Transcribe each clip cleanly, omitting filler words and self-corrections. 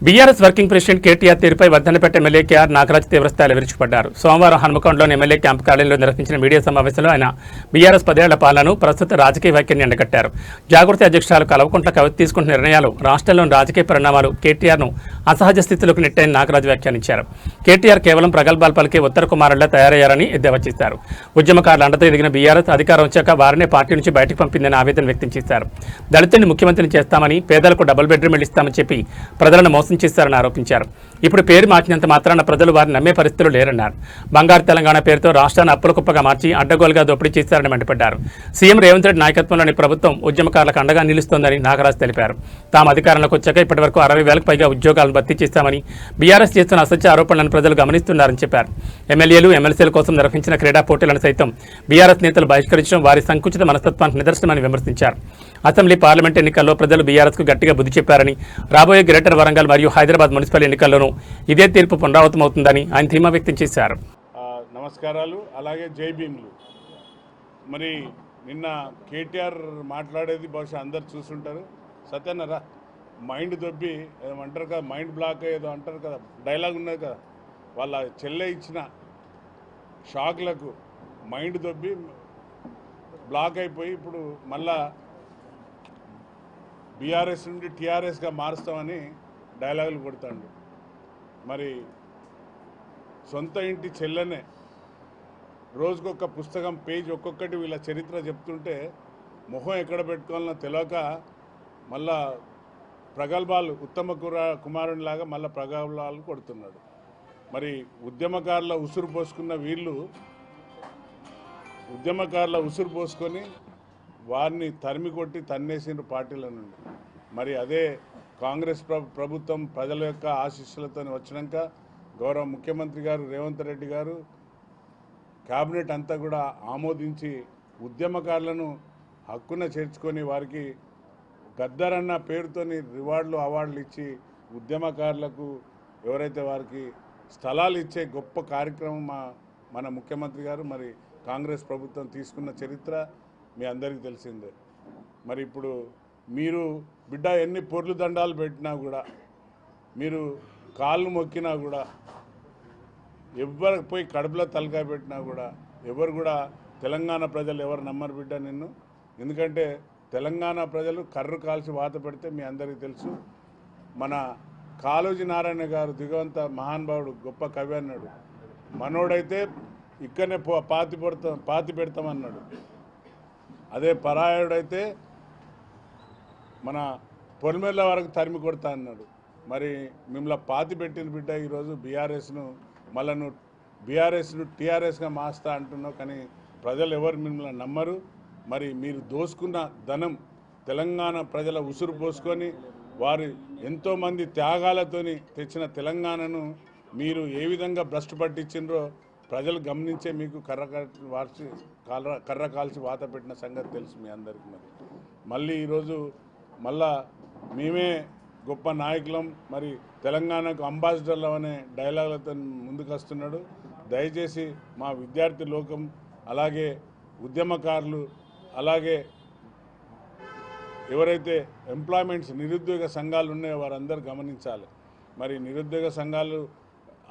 BRS working president KTR తీరుపై Wardhannapet MLA KR Nagaraj తీవ్రస్థాయిలో విరుచుకుపడ్డారు. సోమవారం హన్మకొండలోని ఎమ్మెల్యే క్యాంపు కార్యాలయంలో నిర్వహించిన మీడియా సమావేశంలో ఆయన బీఆర్ఎస్ 10 ఏళ్ల పాలనను ప్రస్తుత రాజకీయ వ్యాఖ్యని ఎండగట్టారు. జాగృతి అధ్యక్షురాలు కల్వకుంట్ల కవిత తీసుకుంటున్న నిర్ణయాలు రాష్ట్రంలోని రాజకీయ పరిణామాలు కేటీఆర్ను అసహజ స్థితిలోకి నెట్టాయని నాగరాజ్ వ్యాఖ్యానించారు. కేటీఆర్ కేవలం ప్రగల్భాలు పలికే ఉత్తర కుమారుల్లా తయారయ్యారని ఎద్దేవా చేశారు. ఉద్యమకారుల అండతో ఎదిగిన బీఆర్ఎస్ అధికారం వచ్చాక వారినే పార్టీ నుంచి బయటకు పంపిందని ఆవేదన వ్యక్తం చేశారు. దళితుల్ని ముఖ్యమంత్రిని చేస్తామని, పేదలకు డబుల్ బెడ్రూమ్ ఇస్తామని చెప్పి ప్రజలను మోసం చేశారని ఆరోపించారు. ఇప్పుడు పేరు మార్చినంత మాత్రాన ప్రజలు వారిని నమ్మే పరిస్థితులు లేరన్నారు. బంగారు తెలంగాణ పేరుతో రాష్ట్రాన్ని అప్పుల కుప్పగా మార్చి అడ్డగోలుగా దోపిడీ చేశారని మండిపడ్డారు. సీఎం రేవంత్ రెడ్డి నాయకత్వంలోని ప్రభుత్వం ఉద్యమకారులకు అండగా నిలుస్తోందని నాగరాజ్ తెలిపారు. తాము అధికారంలోకి వచ్చాక ఇప్పటివరకు 60,000కు పైగా ఉద్యోగాలను భర్తీ చేస్తామని, బీఆర్ఎస్ చేస్తున్న అసత్య ఆరోపణలను ప్రజలు గమనిస్తున్నారని చెప్పారు. ఎమ్మెల్యేలు, ఎమ్మెల్సీల కోసం నిర్వహించిన క్రీడా పోటీలను సైతం బీఆర్ఎస్ నేతలు బహిష్కరించడం వారి సంకుచిత మనస్తత్వానికి నిదర్శనమని విమర్శించారు. అసెంబ్లీ, పార్లమెంట్ ఎన్నికల్లో ప్రజలు బీఆర్ఎస్కు గట్టిగా బుద్ధి చెప్పారని, రాబోయే గ్రేటర్ వరంగల్ మరియు హైదరాబాద్ మున్సిపల్ ఎన్నికల్లోనూ ఇదే తీర్పు పునరావృతమవుతుందని ఆయన ధీమా వ్యక్తం చేశారు. నమస్కారాలు, అలాగే జై భీములు. మరి నిన్న కేటీఆర్ మాట్లాడేది బహుశా అందరు చూస్తుంటారు. సత్యన్నరా మైండ్ దొబ్బి ఏమంటారు కదా, మైండ్ బ్లాక్ ఏదో అంటారు కదా, డైలాగ్ ఉన్నది కదా, వాళ్ళ చెల్లె ఇచ్చిన షాక్లకు మైండ్ దొబ్బి బ్లాక్ అయిపోయి ఇప్పుడు మళ్ళా బీఆర్ఎస్ నుండి టీఆర్ఎస్గా మారుస్తామని డైలాగులు కొడతాడు. మరి సొంత ఇంటి చెల్లెనే రోజుకొక పుస్తకం పేజ్ ఒక్కొక్కటి వీళ్ళ చరిత్ర చెప్తుంటే మొహం ఎక్కడ పెట్టుకోవాలన్నా తెలియక మళ్ళా ప్రగల్భాలు, ఉత్తమ కుమారునిలాగా మళ్ళీ ప్రగల్భాలు కొడుతున్నాడు. మరి ఉద్యమకారుల ఉసురు పోసుకున్న వీళ్ళు ఉద్యమకారుల ఉసురు పోసుకొని వారిని తరిమి కొట్టి తన్నేసిన పార్టీల నుండి. మరి అదే కాంగ్రెస్ ప్రభుత్వం ప్రజల యొక్క ఆశీస్సులతో వచ్చినాక గౌరవ ముఖ్యమంత్రి గారు రేవంత్ రెడ్డి గారు క్యాబినెట్ అంతా కూడా ఆమోదించి ఉద్యమకారులను హక్కున చేర్చుకొని వారికి గద్దరన్న పేరుతోని రివార్డులు, అవార్డులు ఇచ్చి ఉద్యమకారులకు ఎవరైతే వారికి స్థలాలు ఇచ్చే గొప్ప కార్యక్రమం మన ముఖ్యమంత్రి గారు మరి కాంగ్రెస్ ప్రభుత్వం తీసుకున్న చరిత్ర మీ అందరికీ తెలిసిందే. మరి ఇప్పుడు మీరు బిడ్డ ఎన్ని పొర్లు దండాలు పెట్టినా కూడా, మీరు కాళ్ళు మొక్కినా కూడా, ఎవరికి పోయి కడుపులో తలకాయ పెట్టినా కూడా ఎవరు కూడా తెలంగాణ ప్రజలు ఎవరు నమ్మరు బిడ్డ నిన్ను. ఎందుకంటే తెలంగాణ ప్రజలు కర్రు కాల్చి వాత పెడితే మీ అందరికీ తెలుసు. మన కాళోజీ నారాయణ గారు దిగవంత మహానుభావుడు, గొప్ప కవి అన్నాడు, మనోడైతే ఇక్కడనే పాతి పెడతామన్నాడు, అదే పరాయుడైతే మన పొలిమేళ్ళ వరకు తరిమి కొడతా అన్నాడు. మరి మిమ్మల్ని పాతి పెట్టిన బిడ్డ ఈరోజు బీఆర్ఎస్ను మళ్ళీ బీఆర్ఎస్ను టీఆర్ఎస్గా మాస్తా అంటున్నావు, కానీ ప్రజలు ఎవరు మిమ్మల్ని నమ్మరు. మరి మీరు దోసుకున్న ధనం తెలంగాణ ప్రజల ఉసురు పోసుకొని వారు ఎంతోమంది త్యాగాలతోని తెచ్చిన తెలంగాణను మీరు ఏ విధంగా భ్రష్టు పట్టించిండ్రో ప్రజలు గమనించే మీకు కర్ర కాల్చి వాత పెట్టిన సంగతి తెలుసు మీ అందరికీ. మళ్ళీ ఈరోజు మళ్ళా మేమే గొప్ప నాయకులం, మరి తెలంగాణకు అంబాసిడర్లు అనే డైలాగులతో ముందుకు వస్తున్నాడు. దయచేసి మా విద్యార్థి లోకం, అలాగే ఉద్యమకారులు, అలాగే ఎవరైతే ఎంప్లాయ్మెంట్స్ నిరుద్యోగ సంఘాలు ఉన్నాయో వారందరూ గమనించాలి. మరి నిరుద్యోగ సంఘాలు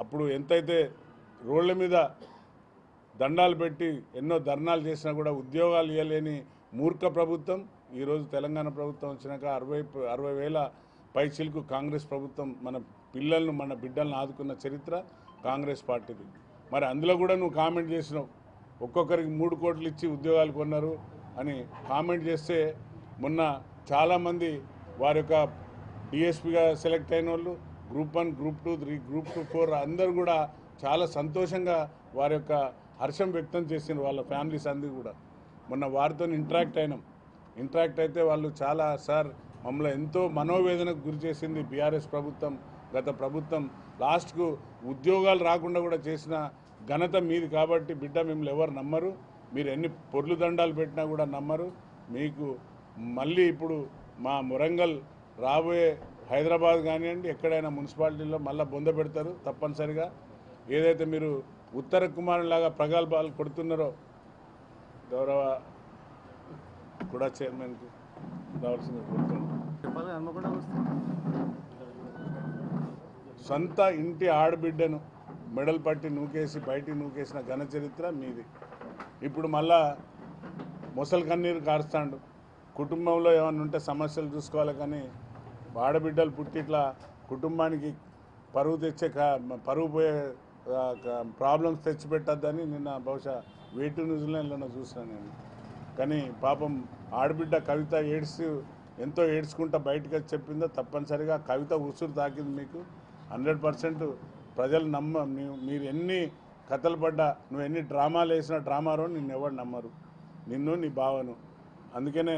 అప్పుడు ఎంతైతే రోడ్ల మీద దండాలు పెట్టి ఎన్నో ధర్నాలు చేసినా కూడా ఉద్యోగాలు ఇవ్వలేని మూర్ఖ ప్రభుత్వం ఈరోజు తెలంగాణ ప్రభుత్వం వచ్చినాక 60,000 పైచిలకు కాంగ్రెస్ ప్రభుత్వం మన పిల్లలను, మన బిడ్డలను ఆదుకున్న చరిత్ర కాంగ్రెస్ పార్టీది. మరి అందులో కూడా నువ్వు కామెంట్ చేసినావు, ఒక్కొక్కరికి 3 కోట్లు ఇచ్చి ఉద్యోగాలు కొన్నారు అని కామెంట్ చేస్తే, మొన్న చాలామంది వారి యొక్క డిఎస్పీగా సెలెక్ట్ అయిన వాళ్ళు గ్రూప్ 1, గ్రూప్ 2, 3, గ్రూప్ 2, 4 అందరూ కూడా చాలా సంతోషంగా వారి యొక్క హర్షం వ్యక్తం చేసిన వాళ్ళ ఫ్యామిలీస్ అందరూ కూడా. మొన్న వారితో ఇంటరాక్ట్ అయితే వాళ్ళు చాలా, సార్ మమ్మల్ని ఎంతో మనోవేదనకు గురి చేసింది బీఆర్ఎస్ ప్రభుత్వం, గత ప్రభుత్వం, లాస్ట్కు ఉద్యోగాలు రాకుండా కూడా చేసిన ఘనత మీది కాబట్టి బిడ్డ మిమ్మల్ని ఎవరు నమ్మరు, మీరు ఎన్ని పొర్లు దండాలు పెట్టినా కూడా నమ్మరు. మీకు మళ్ళీ ఇప్పుడు మా వరంగల్ రాబోయే హైదరాబాద్ కానివ్వండి ఎక్కడైనా మున్సిపాలిటీలో మళ్ళీ బొంద పెడతారు తప్పనిసరిగా. ఏదైతే మీరు ఉత్తర కుమారులాగా ప్రగల్భాలు కొడుతున్నారో గౌరవ కూడా చైర్మన్కి రావాల్సింది కోరుతున్నాను. సొంత ఇంటి ఆడబిడ్డను మెడల్ పట్టి నూకేసి బయటికి నూకేసిన ఘన చరిత్ర మీది. ఇప్పుడు మళ్ళా మొసలు కన్నీరు కారుస్తాడు. కుటుంబంలో ఏమైనా ఉంటే సమస్యలు చూసుకోవాలి, కానీ ఆడబిడ్డలు పుట్టి ఇట్లా కుటుంబానికి పరువు పోయే ప్రాబ్లమ్స్ తెచ్చిపెట్టద్దని నిన్న బహుశా వేటు న్యూజిలాండ్లో చూసాను నేను. కానీ పాపం ఆడబిడ్డ కవిత ఎంతో ఏడ్చుకుంటా బయటకు వచ్చి చెప్పిందో తప్పనిసరిగా కవిత ఉసురు తాకింది మీకు. 100% ప్రజలు మీరు ఎన్ని కథలు పడ్డా, నువ్వు ఎన్ని డ్రామాలు వేసినా డ్రామాలో నిన్ను ఎవరు నమ్మరు, నిన్ను నీ భావను. అందుకనే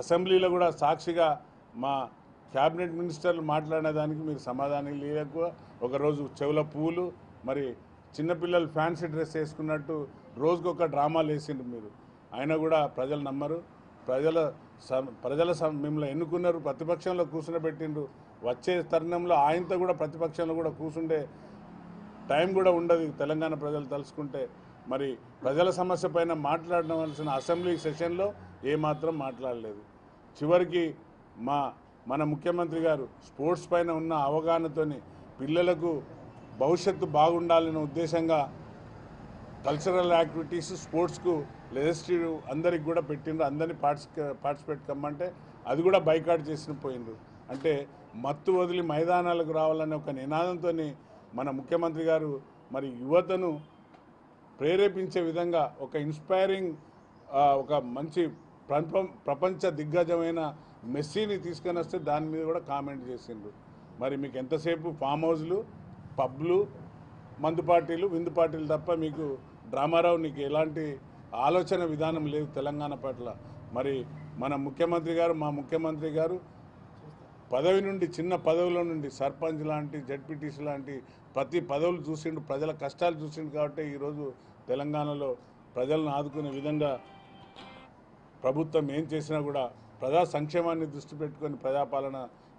అసెంబ్లీలో కూడా సాక్షిగా మా క్యాబినెట్ మినిస్టర్లు మాట్లాడిన దానికి మీరు సమాధానం లేక ఒకరోజు చెవుల పూలు, మరి చిన్నపిల్లలు ఫ్యాన్సీ డ్రెస్ వేసుకున్నట్టు రోజుకొక డ్రామాలు వేసిండ్రు మీరు. అయినా కూడా ప్రజలు నమ్మరు. ప్రజల మిమ్మల్ని ఎన్నుకున్నారు, ప్రతిపక్షంలో కూర్చునబెట్టిండ్రు. వచ్చే తరుణంలో ఆయనతో కూడా ప్రతిపక్షంలో కూడా కూర్చుండే టైం కూడా ఉండదు తెలంగాణ ప్రజలు తలుచుకుంటే. మరి ప్రజల సమస్య పైన మాట్లాడవలసిన అసెంబ్లీ సెషన్లో ఏమాత్రం మాట్లాడలేదు. చివరికి మన ముఖ్యమంత్రి గారు స్పోర్ట్స్ పైన ఉన్న అవగాహనతోని పిల్లలకు భవిష్యత్తు బాగుండాలనే ఉద్దేశంగా కల్చరల్ యాక్టివిటీస్ స్పోర్ట్స్కు లెజిస్లేటివ్ అందరికి కూడా పెట్టిండ్రు. అందరినీ పార్టిసిపేట్ కమ్మంటే అది కూడా బైకాట్ చేసిన పోయిండ్రు. అంటే మత్తు వదిలి మైదానాలకు రావాలనే ఒక నినాదంతో మన ముఖ్యమంత్రి గారు మరి యువతను ప్రేరేపించే విధంగా ఒక ఇన్స్పైరింగ్ ఒక మంచి ప్రపంచ దిగ్గజమైన మెస్సీని తీసుకొని వస్తే దాని మీద కూడా కామెంట్ చేసిండ్రు. మరి మీకు ఎంతసేపు ఫామ్ హౌస్లు, పబ్లు, మందు పార్టీలు, విందు పార్టీలు తప్ప మీకు డ్రామారావు నీకు ఎలాంటి ఆలోచన విధానం లేదు తెలంగాణ పట్ల. మరి మా ముఖ్యమంత్రి గారు పదవి నుండి, చిన్న పదవిలో నుండి సర్పంచ్ లాంటి, జడ్పీటీసీ లాంటి ప్రతి పదవులు చూసిండు, ప్రజల కష్టాలు చూసిండు. కాబట్టి ఈరోజు తెలంగాణలో ప్రజలను ఆదుకునే విధంగా ప్రభుత్వం ఏం చేసినా కూడా ప్రజా సంక్షేమాన్ని దృష్టి పెట్టుకొని ప్రజాపాలన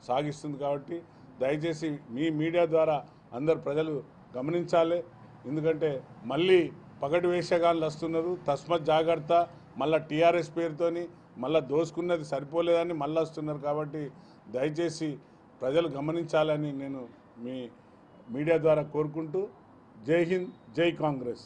సాగిస్తుంది. కాబట్టి దయచేసి మీ మీడియా ద్వారా అందరు ప్రజలు గమనించాలి. ఎందుకంటే మళ్ళీ పగటి వేషగాళ్ళు వస్తున్నారు, తస్మత్ జాగ్రత్త. మళ్ళీ టీఆర్ఎస్ పేరుతోని మళ్ళీ దోసుకున్నది సరిపోలేదని మళ్ళీ వస్తున్నారు. కాబట్టి దయచేసి ప్రజలు గమనించాలని నేను మీ మీడియా ద్వారా కోరుకుంటూ, జై హింద్, జై కాంగ్రెస్.